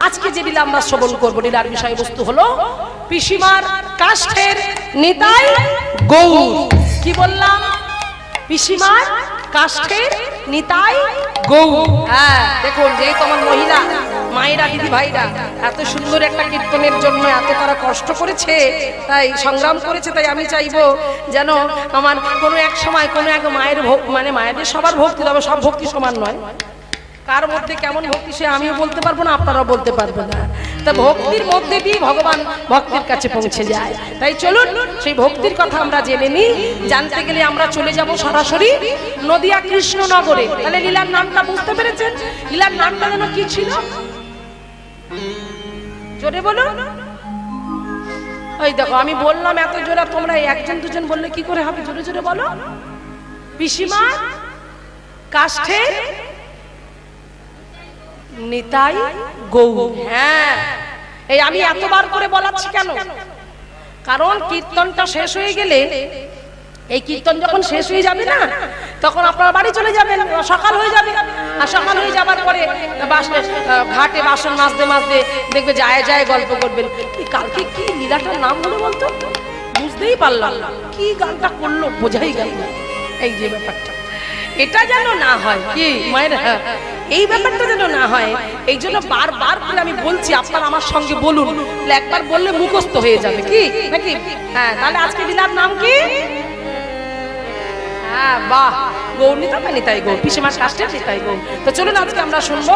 আজকে যে লীলা আমরা শ্রবণ করবো, লীলার বিষয়বস্তু হলো পিসিমার কাষ্ঠের নিতাই গৌর। কি বললাম? পিসিমার কাষ্ঠের নিতাই গৌর। হ্যাঁ, দেখুন, যেই তোমার মহিলা মায়েরা, দিদি ভাইরা এত সুন্দর একটা কীর্তনের জন্য এত তারা কষ্ট করেছে, তাই সংগ্রাম করেছে, তাই আমি চাইবো যেন আমার কোনো এক সময় কোনো এক মায়ের মানে মায়েদের সবার ভক্তি, তবে সব ভক্তি সমান নয়, কার মধ্যে কেমন ভক্তি সে আমিও বলতে পারবো না, আপনারাও বলতে পারবেন না। তা ভক্তির মধ্যে দিয়ে ভগবান ভক্তের কাছে পৌঁছে যায়। তাই চলুন সেই ভক্তির কথা আমরা জেনে নিই। জানতে গেলে আমরা চলে যাব সরাসরি নদিয়া কৃষ্ণনগরে। তাহলে লীলার নামটা বুঝতে পেরেছেন? লীলার নামটা যেন কি ছিল? জোরে বলুন। ওই দেখো, আমি বললাম এত জোরে, তোমরা একজন দুজন বললে কি করে হবে? জোরে জোরে বলো। পিসিমা কাষ্ঠের নিতাই গৌর। হ্যাঁ, এই আমি এতবার করে বলাচ্ছি কেন? কারণ কীর্তনটা শেষ হয়ে গেলে, এই কীর্তন যখন শেষ হয়ে যাবে না, তখন আপনারা বাড়ি চলে যাবেন, সকাল হয়ে যাবে। আর সকাল হয়ে যাবার পরে ঘাটে বাসন মাজতে মাজতে দেখবে যায় যায় গল্প করবেন, কালকে কি লীলাটার নাম হলো বলতো, বুঝতেই পারলাম না, কি গানটা করলো বোঝাই গেল না। এই যে ব্যাপারটা, এটা যেন না হয়, কি মায়ের, এই ব্যাপারটা যেন না হয়, এই জন্য বারবার করে আমি বলছি, আপনারা আমার সঙ্গে বলুন, একবার বললে মুখস্থ হয়ে যাবে, কি নাকি? হ্যাঁ, তাহলে আজকে লীলার নাম কি? হ্যাঁ, বাহ, গৌর নিতাই গৌর, পিসিমার কাষ্ঠের নিতাই গৌর। তো চলুন আজকে আমরা শুনবো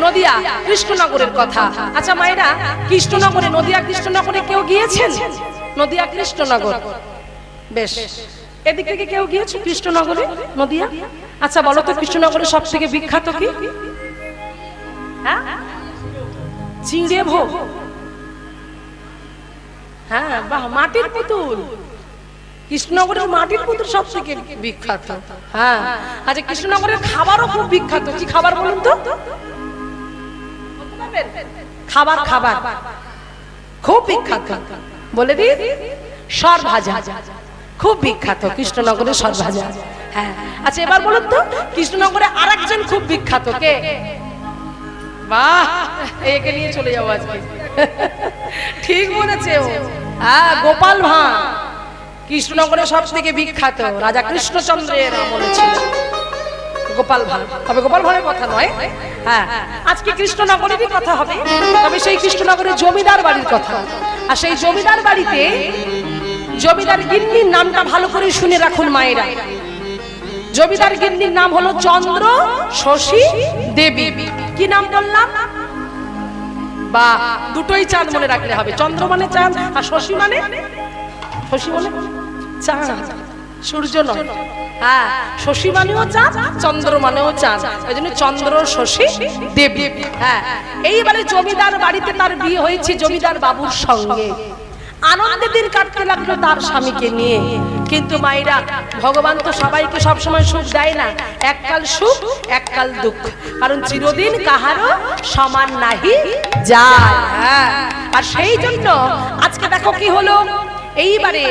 নদিয়া কৃষ্ণনগরের কথা। আচ্ছা মায়েরা, কৃষ্ণনগরে, নদিয়া কৃষ্ণনগরে কেউ গিয়েছেন? নদিয়া কৃষ্ণনগর, বেশ, এদিক থেকে কেউ গিয়েছে কৃষ্ণনগরে, নদিয়া? আচ্ছা বলো তো, কৃষ্ণনগরের সব থেকে বিখ্যাত কি? হ্যাঁ, চিংড়ে ভোগ। হ্যাঁ, বাহ, মাটির পুতুল। কৃষ্ণনগরের মাটির পুতুল সব থেকে বিখ্যাত। হ্যাঁ, আচ্ছা, কৃষ্ণনগরের খাবারও খুব বিখ্যাত। কি খাবার বলুন তো? খাবার খাবার খুব বিখ্যাত, বলে দি, সর ভাজা খুব বিখ্যাত কৃষ্ণনগরের সর ভাজা। হ্যাঁ, আচ্ছা এবার বলুন তো, কৃষ্ণনগরে আরেকজন খুব বিখ্যাত কে? বাহ, একে নিয়ে চলে যাবো আজকে। ঠিক বলেছে ও। হ্যাঁ, গোপাল ভাঁড় কৃষ্ণনগরে সব থেকে বিখ্যাত, রাজা কৃষ্ণচন্দ্রের আমলে ছিল গোপাল ভাঁড়। তবে গোপাল ভাঁড়ের কথা নয়, হ্যাঁ, আজকে কৃষ্ণনগরেরই কথা হবে, তবে সেই কৃষ্ণনগরের জমিদার বাড়ির কথা। আর সেই জমিদার বাড়িতে জমিদার গিন্নির নামটা ভালো করে শুনে রাখুন মায়েরা। জমিদার গিন্নির নাম হলো চন্দ্র শশী দেবী। কি নাম বললাম? বা দুটোই চাঁদ মনে রাখলে হবে। চন্দ্র মানে চাঁদ, আর শশী মানে চাঁদ, সূর্য নয়। হ্যাঁ, শশী মানেও চাঁদ, চন্দ্র মানেও চাঁদ, এই জন্য চন্দ্র শশী দেবী। হ্যাঁ, এইবারে জমিদার বাড়িতে তার বিয়ে হয়েছে জমিদার বাবুর সঙ্গে। আনন্দে দিন কাটতে লাগলো তার স্বামীকে নিয়ে। কিন্তু মায়েরা, ভগবান তো সবাইকে সবসময় সুখ দেয় না, এককাল সুখ এককাল দুঃখ, কারণ চিরদিন কাহারও সমান নাহি যায়। আর সেই জন্য আজকে দেখো কি হলো, এইবারে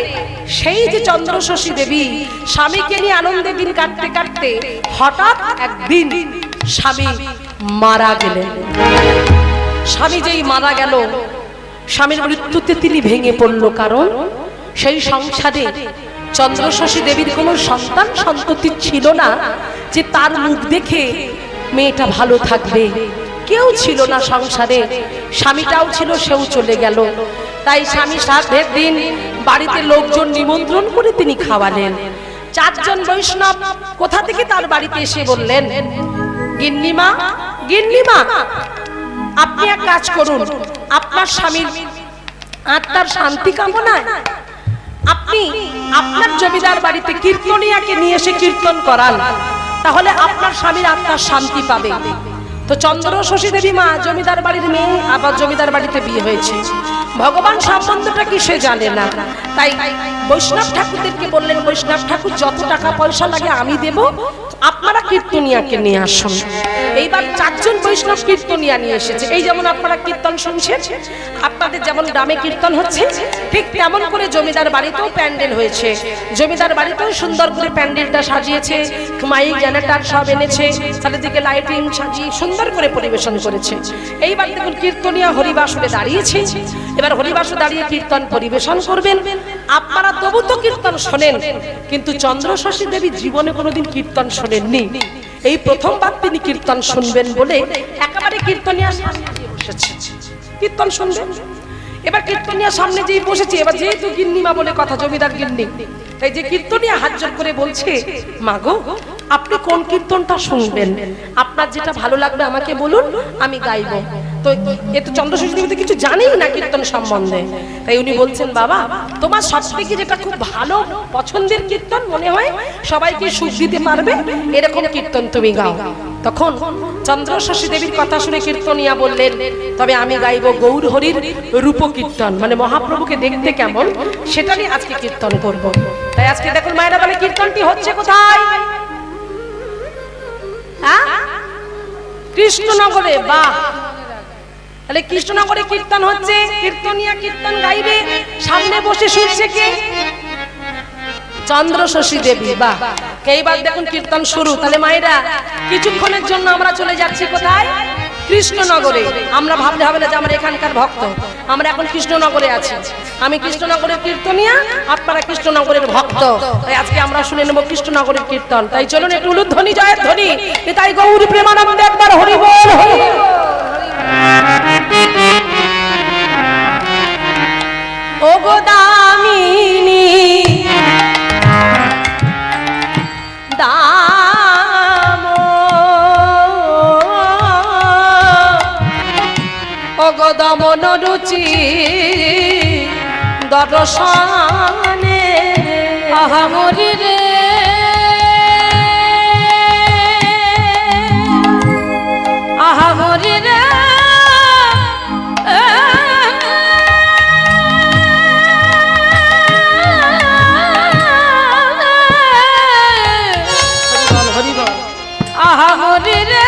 সেই যে চন্দ্র শশী দেবী স্বামীকে নিয়ে আনন্দে দিন কাটতে কাটতে হঠাৎ একদিন স্বামী মারা গেলেন। স্বামী যেই মারা গেল, স্বামীর মৃত্যুতে তিনি ভেঙে পড়ল, কারণ সেই সংসারে চন্দ্র শশী দেবীর কোনো সন্তান সন্ততি ছিল না যে তার মুখ দেখে মেয়েটা ভালো থাকবে। কেউ ছিল না সংসারে, স্বামীটাও ছিল, সেও চলে গেল। তাই স্বামী শ্রাদ্ধের দিন বাড়িতে লোকজন নিমন্ত্রণ করে তিনি খাওয়ালেন। 4 জন বৈষ্ণব কোথা থেকে তার বাড়িতে এসে বললেন, গিন্নিমা, গিন্নিমা, আপনি এক কাজ করুন, আপনার স্বামীর আত্মার শান্তি কামনায় আপনি আপনার জমিদার বাড়িতে কীর্তনিয়াকে নিয়ে এসে কীর্তন করান, তাহলে আপনার স্বামীর আত্মার শান্তি পাবে। তো চন্দ্র শশী দেবী মা জমিদার বাড়ির মেয়ে, আবার জমিদার বাড়িতে বিয়ে হয়েছে, ভগবান সম্বন্ধটা কি সে জানে না। তাই বৈষ্ণব ঠাকুরদেরকে বললেন, বৈষ্ণব ঠাকুর যত টাকা পয়সা লাগে আমি দেব, আপনারা কীর্তনিয়াকে নিয়ে আসুন। এইবার 4 জন বৈষ্ণব কীর্তনিয়া নিয়ে এসেছে। এই যেমন আপনারা কীর্তন শুনছেন, আপনাদের যেমন গ্রামে কীর্তন হচ্ছে, ঠিক তেমন করে জমিদার বাড়িতেও প্যান্ডেল হয়েছে। জমিদার বাড়িতেও সুন্দর করে প্যান্ডেলটা সাজিয়েছে, মাইক জেনারেটর সব এনেছে, চারিদিকে লাইটিং সাজিয়ে সুন্দর করে পরিবেশন করেছে। এইবার দেখুন কীর্তনিয়া হরিবাসরে দাঁড়িয়েছে। এবার হরিবাসরে দাঁড়িয়ে কীর্তন পরিবেশন করবেন। আপনারা তবু তো কীর্তন শোনেন, কিন্তু চন্দ্রশশী দেবী জীবনে কোনোদিন কীর্তন শোনেননি। এই প্রথমবার তিনি কীর্তন শুনবেন বলে একেবারে কীর্তনিয়া সামনে বসেছে, কীর্তন শুনবেন। এবার কীর্তনিয়া সামনে যেই বসেছে, এবার যেহেতু গিন্নিমা বলে কথা, জমিদার গিন্নি, তাই যে কীর্তনিয়া হাত জোড় করে বলছে, মাগো আপনি কোন কীর্তনটা শুনবেন? আপনার যেটা ভালো লাগবে আমাকে বলুন, আমি গাইবো। তো এ তো চন্দ্রশশী দেবী কিছু জানেই না কীর্তন সম্বন্ধে, তাই উনি বলছেন, বাবা তোমার সবথেকে যেটা খুব ভালো পছন্দের কীর্তন মনে হয়, সবাইকে সুখ দিতে পারবে, এরকম কীর্তন তুমি গাও। তখন চন্দ্রশশী দেবীর কথা শুনে কীর্তনিয়া বললেন, তবে আমি গাইবো গৌর হরির রূপ কীর্তন, মানে মহাপ্রভুকে দেখতে কেমন সেটা নিয়ে আজকে কীর্তন করব। তাই আজকে দেখুন মায়েরা বলে কীর্তনটি হচ্ছে কোথায়? কৃষ্ণনগরে। বাহ, তাহলে কৃষ্ণনগরে কীর্তন হচ্ছে, কীর্তনিয়া কীর্তন গাইবে, সামনে বসে শুনছে কে? চন্দ্রশশী দেবী। বাহ, এইবার দেখুন কীর্তন শুরু। তাহলে মায়েরা কিছুক্ষণের জন্য আমরা চলে যাচ্ছি কোথায়? কৃষ্ণনগরে। আমরা ভাবলে হবে না যে আমরা এখানকার ভক্ত, আমরা এখন কৃষ্ণনগরে আছি। আমি কৃষ্ণনগরের কীর্তনিয়া, আপনারা কৃষ্ণনগরের ভক্ত, তাই আজকে আমরা শুনে নেব কৃষ্ণনগরের কীর্তন। তাই চলুন একটু উলুধ্বনি জয়ের ধ্বনি, তাই গৌর প্রেমানন্দে একবার হরি বল, হরি বল। ও গো দামিনী দাম, ও গো দমন রুচি দর্শনে, আহা মরি রে আহা মরি রে, আহা মরি রে,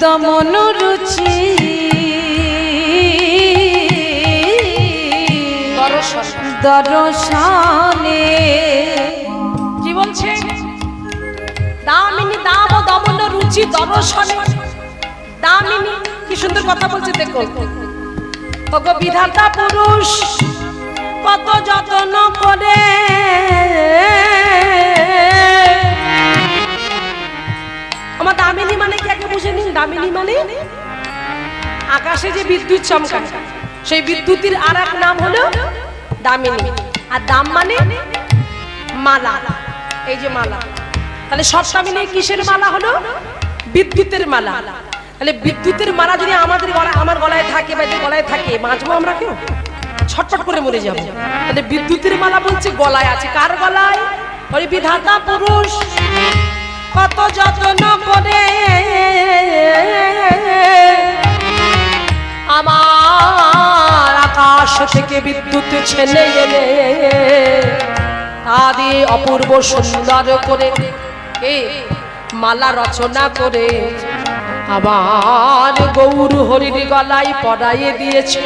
দমন রুচি দর্শনে। কি বলছে? দামিনী দাম ও দমন রুচি দর্শনে। দামিনী কি সুন্দর কথা বলছে, দেখো। ওগো বিধাতা পুরুষ কত যত্ন করে, আমার দামিনী মানে কি আগে বুঝে নিন। দামিনী মানে আকাশে যে বিদ্যুৎ চমকায়, সেই বিদ্যুতের আর এক নাম হলো দামিনী। আর দাম মানে মালা, এই যে মালা। তাহলে সব দামিনী কিসের মালা হলো? বিদ্যুতের মালা। তাহলে বিদ্যুতের মালা যদি আমাদের গলায়, আমার গলায় থাকে বা গলায় থাকে, বাঁচবো আমরা কেউ? ছটফট করে মরে যাবো। তাহলে বিদ্যুতের মালা বলছে গলায় আছে। কার গলায়? ওই বিধাতা পুরুষ কত যত্ন করে আমার আকাশ থেকে বিদ্যুৎ ছেলে এলে তা দিয়ে অপূর্ব সুন্দর করে মালা রচনা করে আমার গৌর হরির গলায় পরাইয়ে দিয়েছে।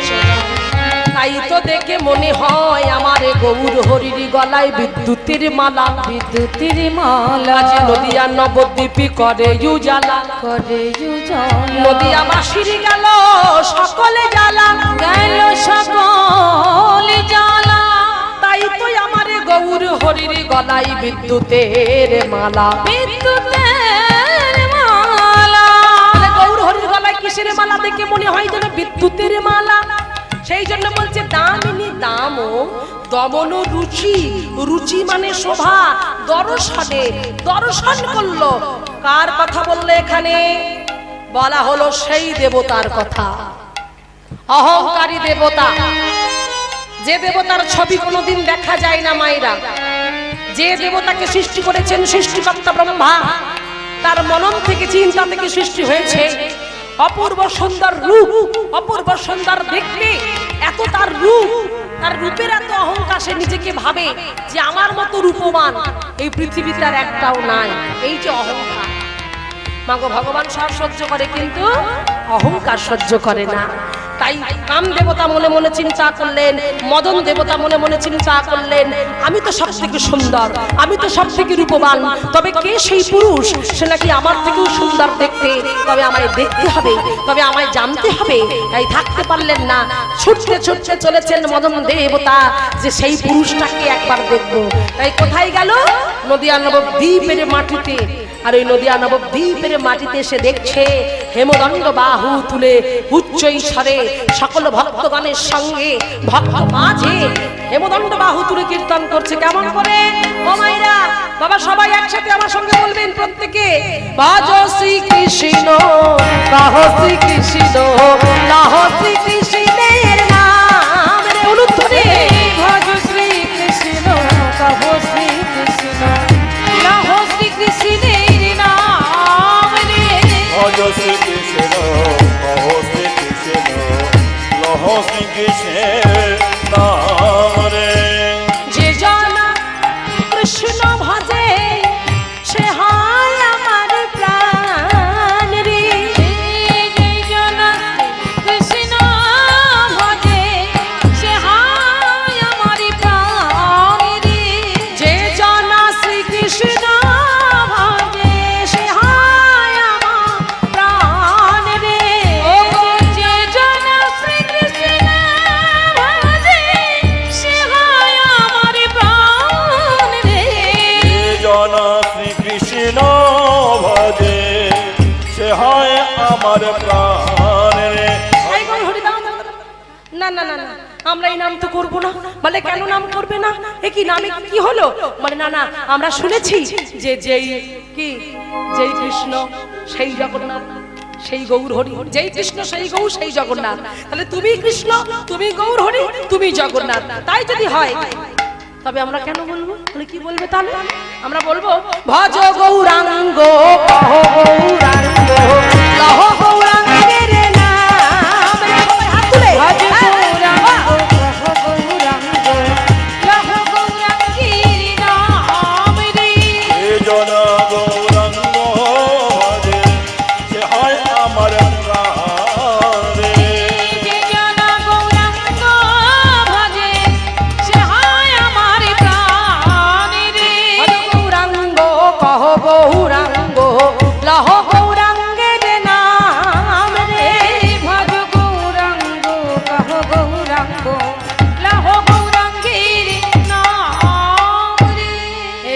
তাই তো দেখে মনে হয় আমার গৌর হরির গলায় বিদ্যুতের মালা। বিদ্যুতের মালা যে নদিয়া নবদ্বীপে করে উজালা, করে উজালা। নদিয়া বাসির গেল সকলে জ্বালা, গেল সকলে জ্বালা। তাই তো আমার গৌর হরির গলায় বিদ্যুতের মালা। বিদ্যুতের মালা। গৌর হরির গলায় কিসের মালা দেখে মনে হয় যেন বিদ্যুতের মালা। সেই জন্য বলছে দামিনী দাম ও দমন রুচি, রুচি মানে শোভা, দর্শনে দর্শন করলো। কার কথা বললে এখানে? বলা হলো সেই দেবতার কথা, অহংকারী দেবতা, যে দেবতার ছবি কোনোদিন দেখা যায় না মায়েরা, যে দেবতাকে সৃষ্টি করেছেন সৃষ্টিকর্তা ব্রহ্মা, তার মনন থেকে চিন্তা থেকে সৃষ্টি হয়েছে অপূর্ব সুন্দর রূপ, অপূর্ব সুন্দর দেখতে, এত তার রূপ, তার রূপের এত অহংকার, সে নিজেকে ভাবে যে আমার মতো রূপবান এই পৃথিবীতে আর একটাও নাই। এই যে অহংকার, মাগো ভগবান সব সহ্য করে কিন্তু অহংকার সহ্য করে না। তাই কাম দেবতা মনে মনে চিন্তা করলেন, মদন দেবতা মনে মনে চিন্তা করলেন, আমি তো সব থেকে সুন্দর, আমি তো সব থেকে রূপবান, তবে কে সেই পুরুষ, সে নাকি আমার থেকেও সুন্দর দেখতে, তবে আমায় দেখতে হবে, তবে আমায় জানতে হবে। তাই থাকতে পারলেন না, ছুটতে ছুটতে চলেছেন মদন দেবতা যে সেই পুরুষটাকে একবার দেখবো। তাই কোথায় গেল? নদিয়া নবদ্বীপের মাটিতে। আর ওই নদিয়া নবদ্বীপের মাটিতে এসে দেখছে হেমদণ্ড বাহু তুলে উচ্চ ঈশ্বরে সকল ভক্তগণের সঙ্গে ভক্ত মাঝে হেমদণ্ড বাহু তুলে কীর্তন করছে। কেমন করে? ও মাইরা বাবা, সবাই একসাথে আমার সঙ্গে বলবেন প্রত্যেকে, ভজ শ্রী কৃষ্ণ, গাহ শ্রী কৃষ্ণ, লাহ শ্রী কৃষ্ণের নাম রে অনুধ্বনি। ভজ শ্রী কৃষ্ণ, গাহ শ্রী কৃষ্ণ, লাহ শ্রী কৃষ্ণের নাম রে। ভজ শ্রী কৃষ্ণ, গাহ শ্রী কৃষ্ণ, লাহ শ্রী কৃষ্ণের নাম রে। যে জন কৃষ্ণ ভজে সে হয় আমার প্রাণ রে। যে জন কৃষ্ণ ভজে সে হয় আমার প্রাণ রে। যে জন শ্রীকৃষ্ণ ভজে সে হয় আমার প্রাণ রে। যে জন শ্রীকৃষ্ণ ভজে সে হয় আমার প্রাণ রে। জন শ্রীকৃষ্ণ ভজে সে হয় আমার প্রাণ রে। এই গো হরি দাও দাও, দাও। না না না না, আমরা এই নাম তো করব না। বলে কেন নাম করবে না? এ কি নামে কি হলো? মানে না না, আমরা শুনেছি যে যেই কি যেই কৃষ্ণ সেই জগন্নাথ, সেই গৌর হরি, যেই কৃষ্ণ সেই গৌর সেই জগন্নাথ। তাহলে তুমি কৃষ্ণ, তুমি গৌর হরি, তুমি জগন্নাথ। তাই যদি হয় তবে আমরা কেন বলবো? তাহলে কি বলবে? তাহলে আমরা বলবো ভজ গৌরাঙ্গ, কহ গৌরাঙ্গ, লহ গৌরাঙ্গের নাম রে। হাত তুলে ভজ গৌরাঙ্গ, কহ গৌরাঙ্গ, লহ গৌরাঙ্গের নাম রে। জন গৌরাঙ্গ ভজে সে হয় আমার প্রাণ রে। যে জন গৌরাঙ্গ ভজে সে হয় আমার প্রাণ রে। ভজ গৌরাঙ্গ, কহ গৌরাঙ্গ, লহ গৌরাঙ্গের নাম রে। ভজ গৌরাঙ্গ, কহ গৌরাঙ্গ, লহ গৌরাঙ্গের নাম রে।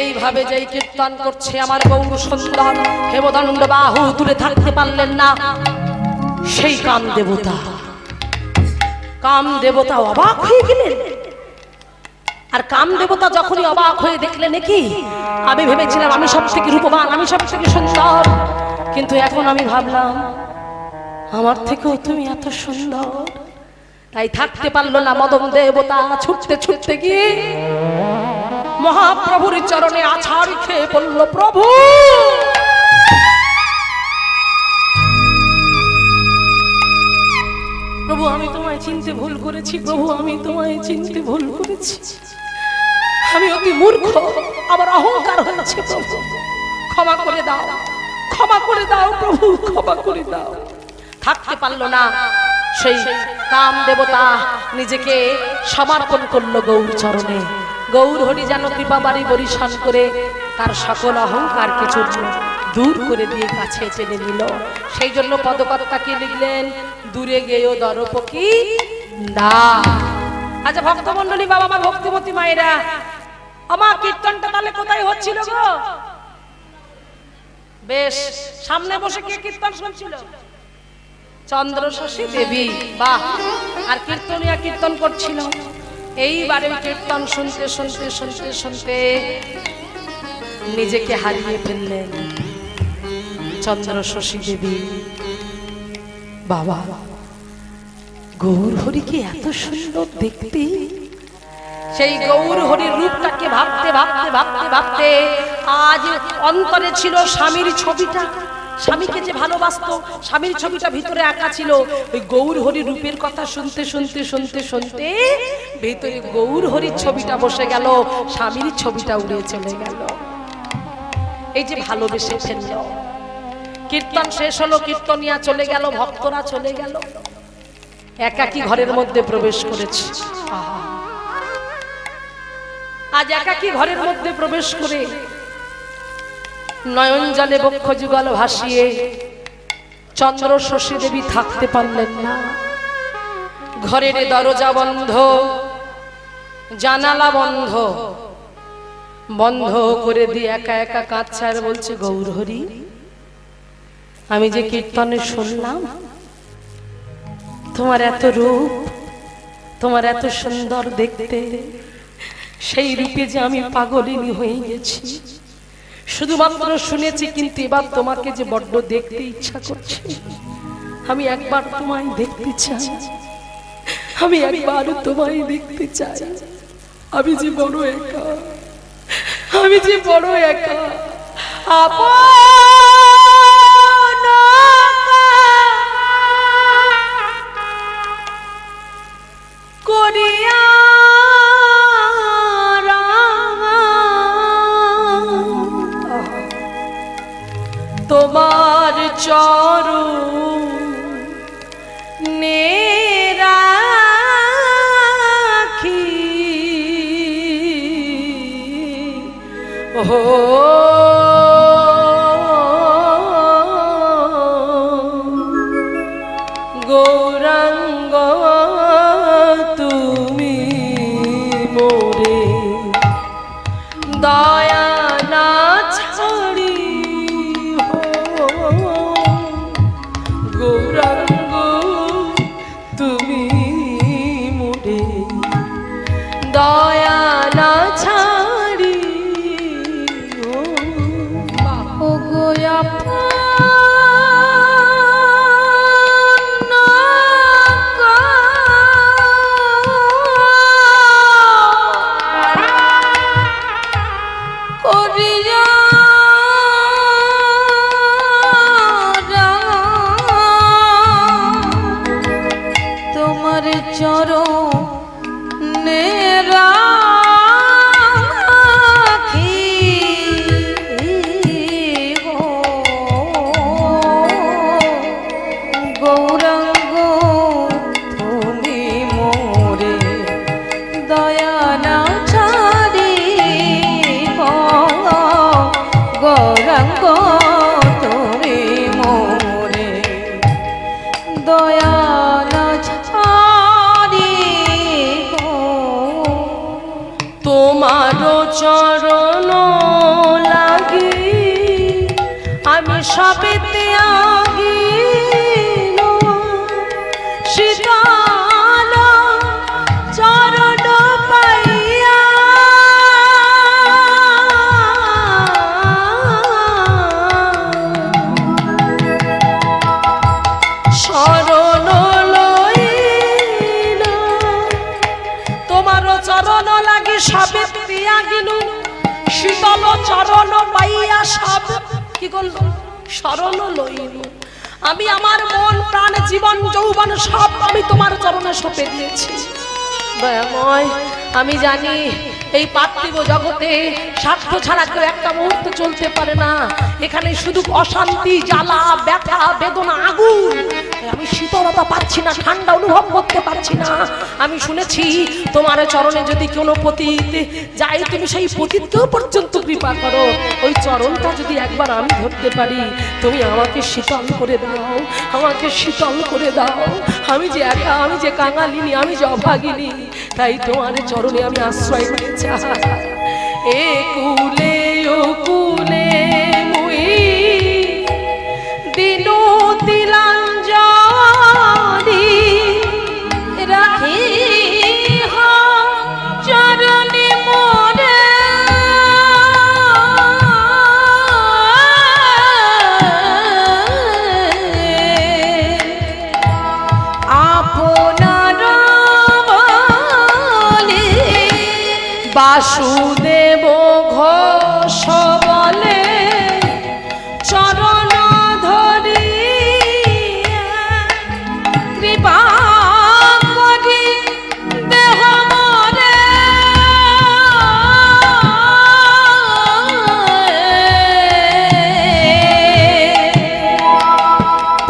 এইভাবে যেই কীর্তন করছে আমার গৌর সুন্দর, হেমদণ্ড বাহু তুলে থাকতে পারলেন না সেই কাম দেবতা। কাম দেবতা অবাক হয়ে গেলেন। আর কাম দেবতা যখনই অবাক হয়ে দেখলেন কি, আমি ভেবেছিলাম আমি সব থেকে রূপবান, আমি সব থেকে সুন্দর, কিন্তু এখন আমি ভাবলাম আমার থেকেও তুমি এত সুন্দর। তাই থাকতে পারলো না মদন দেবতা, ছুটতে ছুটতে গিয়ে মহাপ্রভুর চরণে আছাড় খেয়ে বলল, প্রভু প্রভু আমি তোমায় চিনতে ভুল করেছি, প্রভু আমি তোমায় চিনতে ভুল করেছি, আমি অতি মূর্খ, আমার অহংকার হয়েছে, প্রভু ক্ষমা করে দাও, ক্ষমা করে দাও প্রভু, ক্ষমা করে দাও। থাকতে পারলো না সেই কাম দেবতা, নিজেকে সমর্পণ করলো গৌর চরণে। গৌর হরি যেন কৃপা বাড়ি বরিশান করে তার সকল অহংকার কিছু দূর করে দিয়ে কাছে টেনে নিল। সেই জন্য পদকর্তাকে লিখলেন, দূরে গেও দরপকি না। আচ্ছা ভক্তমন্ডলী, বাবা আমার ভক্তিমতী মায়েরা, আমার কীর্তনটা তাহলে কোথায় হচ্ছিল গো? বেশ, সামনে বসে কে কীর্তন শুনছিল? চন্দ্রশশী দেবী। বাহ। আর কীর্তনিয়া কীর্তন করছিল। এইবারে কীর্তন শুনতে শুনতে শুনতে শুনতে নিজেকে হারিয়ে ফেললেন চন্দ্র শশী দেবী। বাবা, গৌর হরি কি এত সুন্দর দেখতে! সেই গৌর হরির রূপটাকে ভাবতে ভাবতে ভাবতে ভাবতে আজ অন্তরে ছিল স্বামীর ছবিটা। স্বামীকে যে ভালোবাসতো, স্বামীর ছবিটা ভিতরে আঁকা ছিল। ওই গৌর হরির রূপের কথা শুনতে শুনতে শুনতে শুনতে ভিতরে গৌর হরির ছবিটা বসে গেল, স্বামীর ছবিটা উড়ে চলে গেল। এই যে ভালোবেসে ফেলল। কীর্তন শেষ হলো, কীর্তনিয়া চলে গেল, ভক্তরা চলে গেল, একাকী ঘরের মধ্যে প্রবেশ করেছে। আজ একাকী ঘরের মধ্যে প্রবেশ করে নয়ন জলে বক্ষ যুগল ভাসিয়ে চন্দ্র শশী দেবী থাকতে পারলেন না। ঘরের দরজা বন্ধ, জানালা বন্ধ, বন্ধ করে দিয়ে একা একা কাঁদছে আর বলছে, গৌর হরি, আমি যে কীর্তনে শুনলাম তোমার এত রূপ, তোমার এত সুন্দর দেখতে, সেই রূপে যে আমি পাগলিনী হয়ে গেছি। শুধুমাত্র শুনেছি, কিন্তু এবার তোমাকে যে বড্ড দেখতে ইচ্ছা করছে। আমি একবার তোমায় দেখতে চাই, আমি একবার তোমায় দেখতে চাই। আমি যে বড় একা, আমি যে বড় একা। করিয়া তোমার চরণে রাখি, ও গৌরাঙ্গ তুমি মোরে দয়া না ছাড়ি, গৌরাঙ্গ তুমি মোরে দয়া না ছাড়ি। ও গোয়া চরণে রাখি, গৌরাঙ্গ তুমি মোরে দয়া না ছাড়ি, গৌরাঙ্গ তুমি মোরে দয়া না ছাড়ি। তোমারও চরণ লাগি আমি সবেতে আগিল, শীতল চরণ পাইয়া শরণ লইল। তোমারও চরণ লাগি সবেতে আগিল, শীতল চরণ পাইয়া সব কি করল, শরণ লইল। আমি আমার মন প্রাণ জীবন যৌবন সব আমি তোমার চরণে সঁপে দিয়েছি। দয়াময়, আমি জানি এই পার্থিব জগতে স্বার্থ ছাড়া কেউ একটা মুহূর্ত চলতে পারে না। এখানে শুধু অশান্তি, জ্বালা, ব্যথা, বেদনা, আগুন। আমি শীতলতা পাচ্ছি না, ঠান্ডা অনুভব করতে পারছি না। আমি শুনেছি তোমার চরণে যদি কোনো পতিত যাই, তুমি সেই পতিতকেও পর্যন্ত কৃপা করো। ওই চরণটা যদি একবার আমি ধরতে পারি, তুমি আমাকে শীতল করে দাও, আমাকে শীতল করে দাও। আমি যে একা, আমি যে কাঙালিনী, আমি যে অভাগিনী, তাই তোমার চরণে আমি আশ্রয় নিতে চাই। এ কুলে ও কুলে মুই দিনু তিলাঞ্জলি রাখি, বাসুদেব ঘোষ বলে চরণ ধরি কৃপা করি দেহ মরে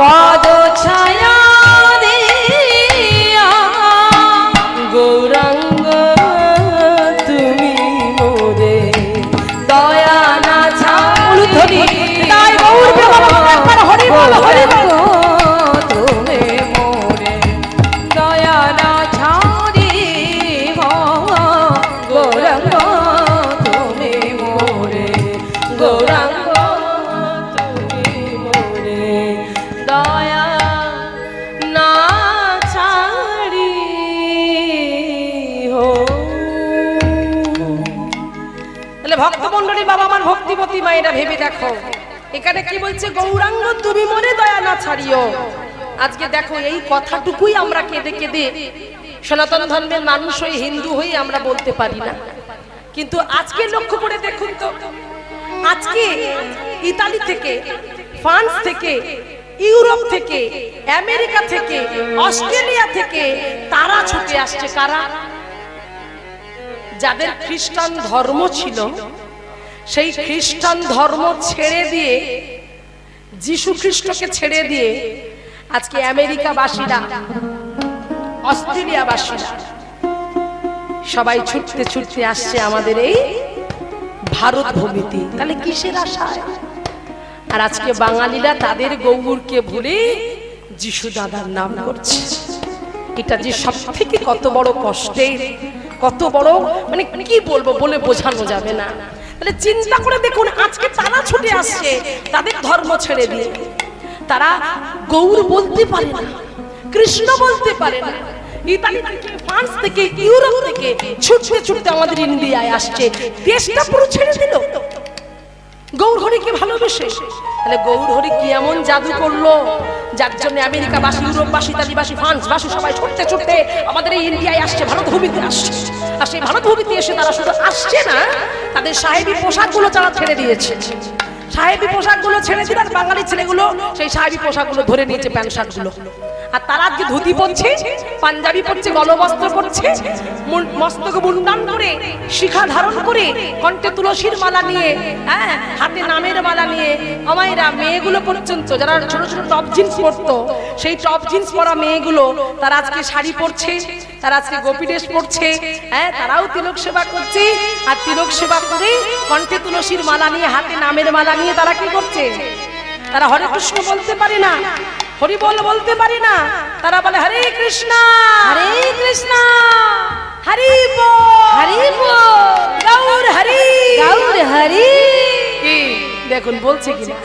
পদ ছায়া দিয়া গৌরাঙ্গ তুমি মোরে দয়া না ছাড়ি তাই গৌর প্রেম একবার হরি বল হরি বল তুমি মোরে দয়া না ছাড়ি গৌরাঙ্গ তুমি মোরে গৌরাঙ্গ তুমি মোরে দয়া না ছাড়ি হো। তাহলে ভক্তমণ্ডলী বাবা আমার ভক্তিপতি মায়েরা ভেবে দেখো এখানে কি বলছে, গৌরাঙ্গ তুমি মনে দয়া না ছাড়িও। আজকে দেখো এই কথাটুকুই আমরা কেঁদে কেঁদে সনাতন ধর্মের মানুষ হয়ে হিন্দু হয়ে আমরা বলতে পারি না, কিন্তু আজকে লক্ষ্য করে দেখুন তো, আজকে ইতালি থেকে, ফ্রান্স থেকে, ইউরোপ থেকে, আমেরিকা থেকে, অস্ট্রেলিয়া থেকে তারা ছুটে আসছে। কারা? যাদের খ্রিস্টান ধর্ম ছিল সেই খ্রিস্টান ধর্ম ছেড়ে দিয়ে, যিশু খ্রিস্টকে ছেড়ে দিয়ে আজকে আমেরিকাবাসীরা, অস্ট্রেলিয়াবাসীরা সবাই ছুটতে ছুটতে আসছে আমাদের এই ভারত ভূমিতে। তাহলে কিসের আশায়? আর আজকে বাঙালিরা তাদের গৌরকে ভুলে যিশু দাদার নাম করছে। এটা যে সব থেকে কত বড় কষ্টের, কত বড়, মানে কি বলবো, বলে বোঝানো যাবে না। তাহলে চিন্তা করে দেখুন, আজকে তারা ছুটে আসছে তাদের ধর্ম ছেড়ে দিয়ে। তারা গৌর বলতে পারে না, কৃষ্ণ বলতে পারে না। ইতালি থেকে, ফ্রান্স থেকে, ইউরোপ থেকে ছুটতে ছুটতে আমাদের ইন্ডিয়ায় আসছে, দেশটা পুরো ছেড়ে দিল গৌর হরিকে ভালোবেসে। তাহলে গৌর হরি কি এমন জাদু করলো যার জন্য আমেরিকাবাসী, ইউরোপবাসী, ইতালিবাসী, ফ্রান্সবাসী সবাই ছুটতে ছুটতে আমাদের এই ইন্ডিয়ায় আসছে, ভারত ভূমিতে আসছে। আর সেই ভারত ভূমিতে এসে তারা শুধু আসছে না, তাদের সাহেবী পোশাকগুলো তারা ছেড়ে দিয়েছে। সাহেবী পোশাকগুলো ছেড়ে দিলে বাঙালি ছেলেগুলো সেই সাহেবী পোশাকগুলো ধরে নিয়েছে, প্যান্ট শার্টগুলো। আর তারা আজকে ধুতি পরছে, পাঞ্জাবি পরছে, গলবস্ত্র পরছে, মস্তকে মুন্ডান করে, শিখা ধারণ করে, কণ্ঠে তুলসীর মালা নিয়ে, হ্যাঁ, হাতে নামের মালা নিয়ে। আমায়রা মেয়েগুলো পর্যন্ত যারা ছোট ছোট টপ জিন্স পরতো, সেই টপ জিন্স পরা মেয়েগুলো তারা আজকে শাড়ি পরছে, তারা আজকে গোপী ড্রেস পরছে, হ্যাঁ, তারাও তিলক সেবা করছে। আর তিলক সেবা করে কণ্ঠে তুলসীর মালা নিয়ে, হাতে নামের মালা নিয়ে তারা কি করছে? তারা হরে কৃষ্ণ বলতে পারে না, হরি বল বলতে পারে না, তারা বলে হরে কৃষ্ণ, হরে কৃষ্ণ, হরি বল, হরি বল, গৌর হরি, গৌর হরি। কি দেখুন বলছে কিনা।